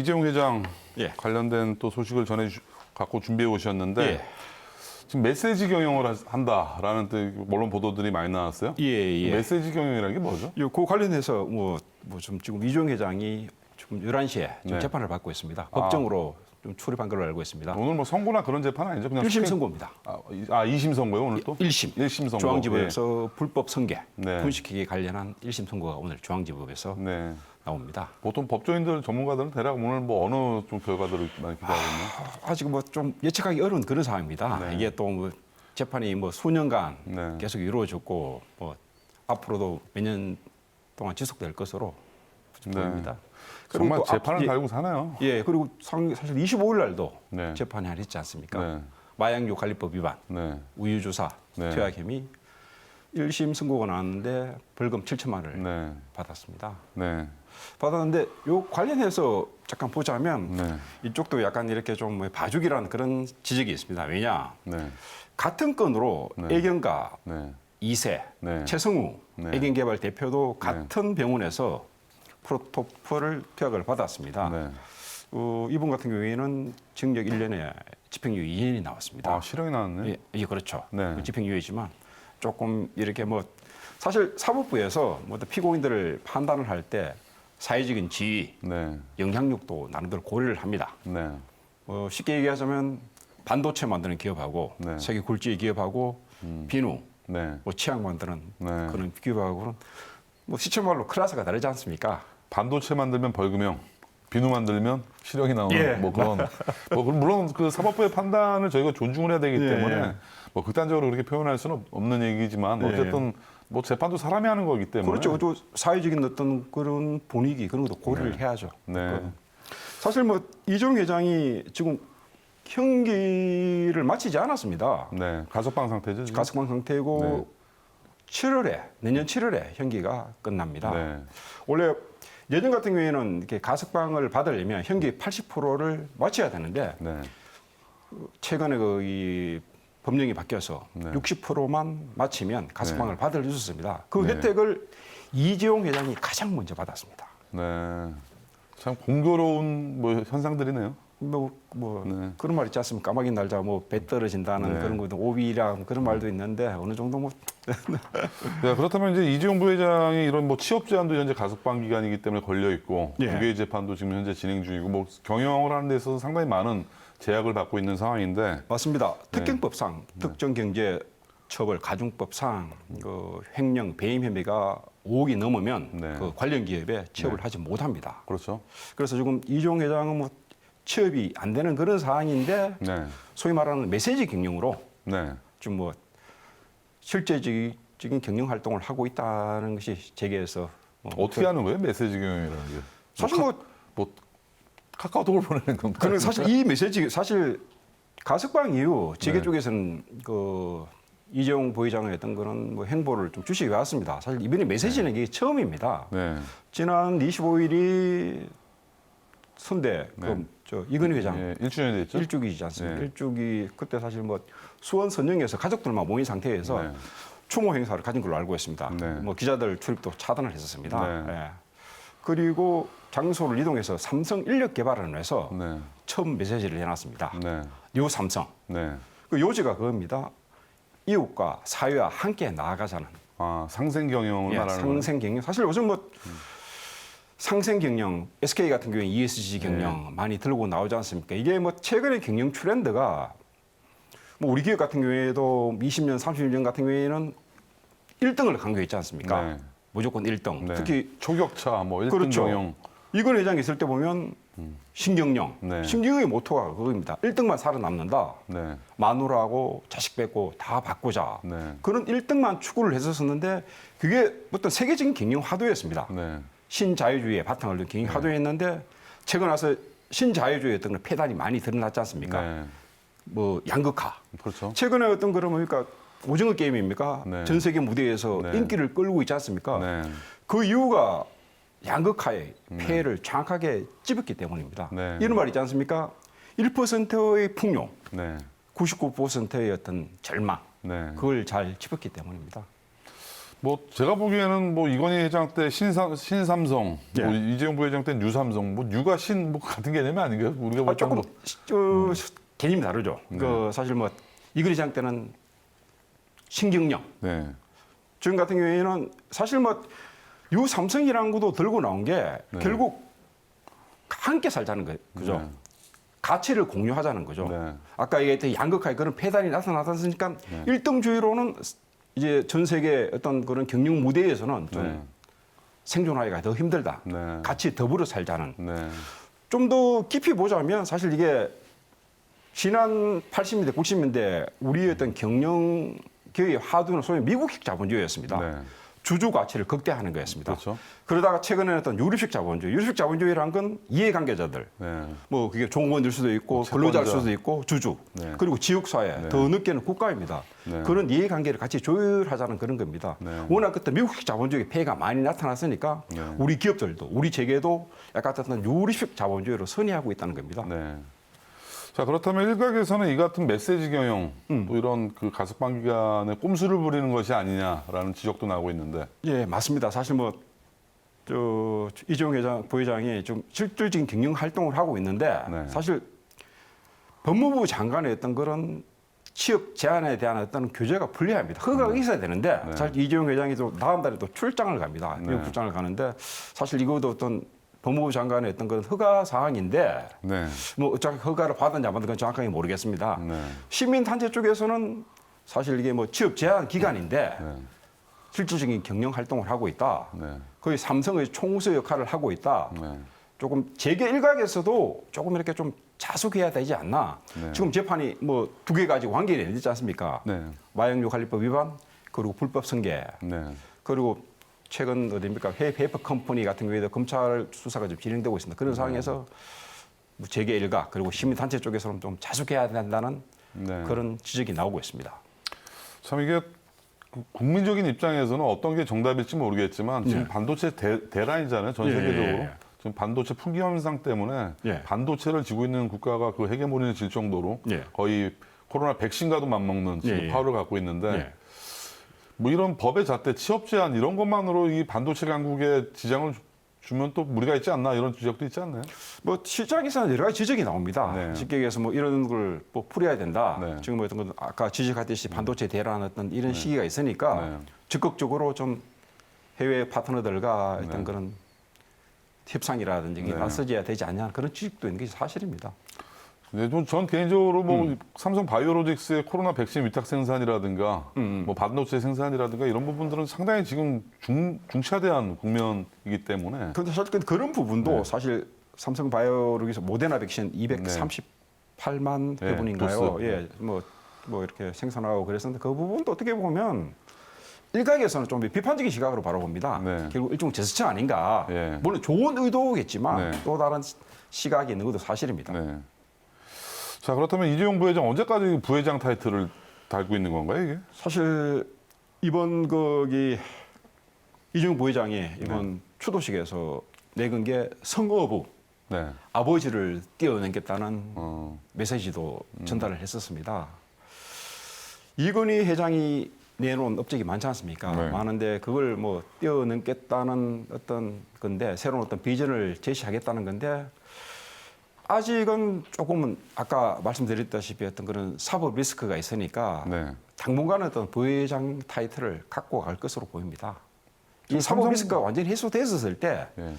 이재용 회장 예. 관련된 또 소식을 갖고 준비해 오셨는데 예. 지금 메시지 경영을 한다라는 또 언론 보도들이 많이 나왔어요. 예. 메시지 경영이라는 게 뭐죠? 그 관련해서 좀 지금 이재용 회장이 지금 11시에 네. 재판을 받고 있습니다. 법정으로 좀 출입한 걸로 알고 있습니다. 오늘 뭐 선고나 그런 재판 아니죠? 그냥 1심 선고입니다. 2심 선고요 오늘 또? 1심. 1심 선고. 중앙지법에서 불법 성계, 네. 분식회계에 관련한 1심 선고가 오늘 중앙지법에서 네. 나옵니다. 보통 법조인들 전문가들은 대략 오늘 뭐 어느 좀 결과들을 많이 기대하고 있나요? 아직 뭐 좀 예측하기 어려운 그런 상황입니다. 네. 이게 또 뭐 재판이 뭐 수년간 네. 계속 이루어졌고 뭐 앞으로도 몇 년 동안 지속될 것으로 보입니다. 정말 또 재판을 달고 사나요? 예, 그리고 사실 25일 날도 네. 재판이 하나 있지 않습니까? 네. 마약류 관리법 위반, 네. 우유조사, 네. 투약 혐의 1심 선고가 나왔는데 벌금 7천만 원을 네. 받았습니다. 네. 받았는데 요 관련해서 잠깐 보자면 네. 이쪽도 약간 이렇게 좀 봐주기라는 그런 지적이 있습니다. 왜냐? 네. 같은 건으로 네. 애경가 네. 2세, 네. 최성우 네. 애경개발 대표도 같은 병원에서 프로토콜을 투약을 받았습니다. 네. 이분 같은 경우에는 징역 1년에 집행유예 2년이 나왔습니다. 아, 실형이 나왔네. 예, 그렇죠. 네. 집행유예지만 조금 이렇게 뭐 사실 사법부에서 뭐 피고인들을 판단을 할 때 사회적인 지위, 네. 영향력도 나름대로 고려를 합니다. 네. 쉽게 얘기하자면 반도체 만드는 기업하고 네. 세계 굴지의 기업하고 비누, 네. 뭐 치약 만드는 네. 그런 기업하고는 뭐 시초말로 클래스가 다르지 않습니까? 반도체 만들면 벌금형, 비누 만들면 실형이 나오는 예. 뭐 그런 뭐 물론 그 사법부의 판단을 저희가 존중을 해야 되기 예. 때문에 뭐 극단적으로 그렇게 표현할 수는 없는 얘기지만 예. 어쨌든 뭐 재판도 사람이 하는 거기 때문에 그렇죠. 또 사회적인 어떤 그런 분위기 그런 것도 고려를 해야죠. 네. 사실 뭐 이재용 회장이 지금 형기를 마치지 않았습니다. 네. 가석방 상태죠. 지금? 가석방 상태고 내년 7월에 형기가 끝납니다. 네. 원래 예전 같은 경우에는 이렇게 가석방을 받으려면 형기 80%를 마쳐야 되는데 네. 최근에 이 법령이 바뀌어서 네. 60%만 마치면 가석방을 받을 수 있었습니다. 그 네. 혜택을 이재용 회장이 가장 먼저 받았습니다. 네. 참 공교로운 뭐 현상들이네요. 네. 그런 말 있지 않습니까? 까마귀 날자 배 떨어진다는 네. 그런 것도 오비라 그런 말도 있는데 어느 정도 네, 그렇다면 이제 이재용 부회장이 이런 뭐 취업 제한도 현재 가석방 기간이기 때문에 걸려 있고 예. 무죄 재판도 지금 현재 진행 중이고 뭐 경영을 하는 데 있어서 상당히 많은 제약을 받고 있는 상황인데 맞습니다. 특경법상 특정경제처벌 가중법상 그 횡령 배임 혐의가 5억이 넘으면 네. 그 관련 기업에 취업을 하지 못합니다. 그렇죠. 그래서 지금 이재용 회장은 취업이 안 되는 그런 상황인데 네. 소위 말하는 메시지 경영으로 네. 좀 실제적인 경영 활동을 하고 있다는 것이 제게에서 어떻게 하는 거예요? 메시지 경영이라는 게. 사실 뭐 카카오톡을 보내는 건가요? 그는 사실 이 메시지 사실 가석방 이후 재계 네. 쪽에서는 그 이재용 부회장의 어떤 그런 행보를 좀 주시해 왔습니다. 사실 이번에 메시지는 이게 처음입니다. 네. 지난 25일이 선대 네. 이건희 회장 예, 1주년이 됐죠? 일주기지 않습니까? 네. 일주기 그때 사실 수원 선영에서 가족들만 모인 상태에서 네. 추모 행사를 가진 걸로 알고 있습니다. 네. 기자들 출입도 차단을 했었습니다. 네. 예. 그리고 장소를 이동해서 삼성 인력개발원에서 네. 처음 메시지를 해놨습니다. 네. 요 삼성. 네. 그 요지가 그겁니다. 이웃과 사회와 함께 나아가자는 아, 상생 경영을 말하는 거예요? 상생 경영. 사실 요즘 상생 경영, SK 같은 경우에 ESG 경영 많이 들고 나오지 않습니까? 이게 최근의 경영 트렌드가 우리 기업 같은 경우에도 20년, 30년 같은 경우에는 1등을 강조했지 않습니까? 네. 무조건 1등. 네. 특히 초격차, 뭐 1등 그렇죠. 경영. 이건 회장이 있을 때 보면 신경영. 네. 신경영의 모토가 그겁니다. 1등만 살아남는다. 네. 마누라하고 자식 뺏고 다 바꾸자. 네. 그런 1등만 추구를 했었는데 그게 어떤 세계적인 경영 화두였습니다. 네. 신자유주의에 바탕을 둔 경영 화두였는데 최근 와서 신자유주의 어떤 폐단이 많이 드러났지 않습니까? 네. 양극화. 그렇죠. 최근에 어떤 그러니까 오징어 게임입니까? 네. 전 세계 무대에서 네. 인기를 끌고 있지 않습니까? 네. 그 이유가 양극화의 폐해를 정확하게 찝었기 때문입니다. 네. 이런 말 있지 않습니까? 1%의 풍요, 네. 99%의 어떤 절망, 네. 그걸 잘 짚었기 때문입니다. 뭐 제가 보기에는 뭐 이건희 회장 때 신삼성, 예. 뭐 이재용 부회장 때 뉴삼성, 뭐 뉴가 신 뭐 같은 개념이 아닌가요? 우리가 볼 조금 때는 개념이 다르죠. 그 사실 뭐 이건희 회장 때는 신경영, 네, 지금 같은 경우에는 사실 뭐 유삼성이라는 것도 들고 나온 게 결국 함께 살자는 거예요. 그죠? 네. 가치를 공유하자는 거죠. 네. 아까 얘기했던 양극화의 그런 폐단이 나타났으니까 일등주의로는 이제 전 세계 어떤 그런 경영 무대에서는 좀 네. 생존하기가 더 힘들다. 네. 같이 더불어 살자는. 네. 좀 더 깊이 보자면 사실 이게 지난 80년대, 90년대 우리의 어떤 경영 기업의 화두는 소위 미국식 자본주의였습니다. 네. 주주 가치를 극대화하는 거였습니다. 그렇죠. 그러다가 최근에는 어떤 유럽식 자본주의, 유럽식 자본주의라는 건 이해관계자들, 네. 뭐 그게 종업원일 수도 있고 채권자. 근로자일 수도 있고 주주, 네. 그리고 지역사회, 네. 더 늦게는 국가입니다. 네. 그런 이해관계를 같이 조율하자는 그런 겁니다. 네. 워낙 그때 미국식 자본주의 폐해가 많이 나타났으니까 네. 우리 기업들도, 우리 재계도 약간 어떤 유럽식 자본주의로 선회하고 있다는 겁니다. 네. 자, 그렇다면 일각에서는 이 같은 메시지 경영, 또 이런 그 가석방 기간에 꼼수를 부리는 것이 아니냐라는 지적도 나오고 있는데. 예, 맞습니다. 사실 뭐, 이재용 회장, 부회장이 좀 실질적인 경영 활동을 하고 있는데 네. 사실 법무부 장관의 어떤 그런 취업 제한에 대한 어떤 규제가 불리합니다. 허가가 있어야 되는데 네. 사실 이재용 회장이 또 다음 달에 또 출장을 갑니다. 네. 미국 출장을 가는데 사실 이것도 어떤 법무부 장관의 어떤 그런 허가 사항인데 네. 뭐 어차피 허가를 받았는지 안 받은 건 정확하게 모르겠습니다. 네. 시민단체 쪽에서는 사실 이게 뭐 취업 제한 기간인데 네. 실질적인 경영 활동을 하고 있다. 네. 거의 삼성의 총수 역할을 하고 있다. 네. 조금 재계 일각에서도 조금 이렇게 좀 자숙해야 되지 않나. 네. 지금 재판이 뭐 두 개 가지고 관계를 내지 않습니까? 네. 마약류 관리법 위반, 그리고 불법 승계, 네. 그리고 최근 어디입니까? 해외 페이퍼 컴퍼니 같은 경우에도 검찰 수사가 좀 진행되고 있습니다. 그런 상황에서 뭐 재계 일각 그리고 시민단체 쪽에서는 좀 자숙해야 된다는 네. 그런 지적이 나오고 있습니다. 참 이게 국민적인 입장에서는 어떤 게 정답일지 모르겠지만 지금 네. 반도체 대란이잖아요. 전 예, 세계적으로. 예, 예. 지금 반도체 품귀 현상 때문에 예. 반도체를 쥐고 있는 국가가 그 헤게모니를 질 정도로 예. 거의 코로나 백신과도 맞먹는 지금 예, 예. 파워를 갖고 있는데 예. 뭐 이런 법의 잣대, 취업 제한 이런 것만으로 이 반도체 강국에 지장을 주면 또 무리가 있지 않나 이런 지적도 있지 않나요? 뭐 시장에서는 여러 가지 지적이 나옵니다. 네. 쉽게 얘기해서 뭐 이런 걸 뭐 풀어야 된다. 네. 지금 뭐 어떤 건 아까 지적하듯이 반도체 대란 어떤 이런 시기가 있으니까 네. 적극적으로 좀 해외 파트너들과 어떤 네. 그런 협상이라든지 네. 맞서져야 되지 않냐 그런 지적도 있는 게 사실입니다. 네, 전 개인적으로 뭐 삼성 바이오로직스의 코로나 백신 위탁 생산이라든가 뭐 반도체 생산이라든가 이런 부분들은 상당히 지금 중차대한 국면이기 때문에 그런데 사실 그런 부분도 네. 사실 삼성 바이오로직스 모데나 백신 238만 네, 회분인가요? 도수. 예, 뭐 이렇게 생산하고 그랬었는데 그 부분도 어떻게 보면 일각에서는 좀 비판적인 시각으로 바라봅니다. 네. 결국 일종의 제스처 아닌가. 예. 물론 좋은 의도겠지만 네. 또 다른 시각이 있는 것도 사실입니다. 네. 자, 그렇다면 이재용 부회장 언제까지 부회장 타이틀을 달고 있는 건가요, 이게? 사실 이번 거기 이재용 부회장이 이번 추도식에서 내건 게 성어부 네. 아버지를 뛰어넘겠다는 어, 메시지도 전달을 했었습니다. 이건희 회장이 내놓은 업적이 많지 않습니까? 네. 많은데 그걸 뭐 뛰어넘겠다는 어떤 건데 새로운 어떤 비전을 제시하겠다는 건데 아직은 조금은 아까 말씀드렸다시피 어떤 그런 사법 리스크가 있으니까 네. 당분간은 어떤 부회장 타이틀을 갖고 갈 것으로 보입니다. 이 지금 사법 삼성- 리스크가 완전히 해소됐었을 때 예.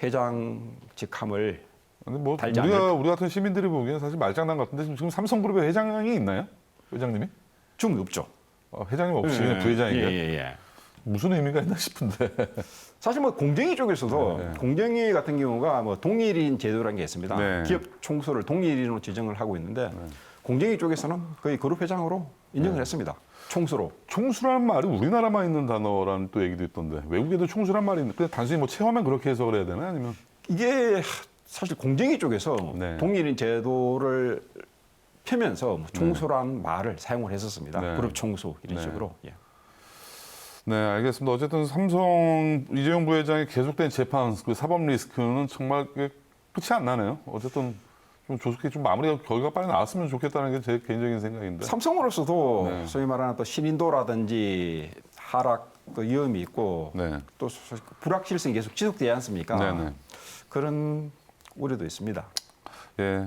회장직함을 근데 뭐 달지 우리 같은 시민들이 보기에는 사실 말장난 같은데 지금 삼성그룹에 회장이 있나요? 회장님이? 좀 없죠. 회장님 없이 그냥 부회장인데 예. 무슨 의미가 있나 싶은데. 사실 뭐 공정위 쪽에서도 네. 공정위 같은 경우가 뭐 동일인 제도라는 게 있습니다. 네. 기업 총수를 동일인으로 지정을 하고 있는데 공정위 쪽에서는 거의 그룹 회장으로 인정을 했습니다. 총수로. 총수라는 말이 우리나라만 있는 단어라는 또 얘기도 있던데 외국에도 총수란 말이 있는데 그냥 단순히 뭐 체험만 그렇게 해석을 해야 되나 아니면 이게 사실 공정위 쪽에서 네. 동일인 제도를 펴면서 뭐 총수라는 말을 사용을 했었습니다. 네. 그룹 총수 이런 네. 식으로. 예. 네, 알겠습니다. 어쨌든 삼성 이재용 부회장의 계속된 재판, 그 사법 리스크는 정말 끝이 안 나네요. 어쨌든 좀 조속히 좀 마무리가 결과가 빨리 나왔으면 좋겠다는 게 제 개인적인 생각인데. 삼성으로서도 네. 소위 말하는 또 신인도라든지 하락 또 위험이 있고 네. 또 불확실성이 계속 지속되지 않습니까? 네네. 그런 우려도 있습니다. 예.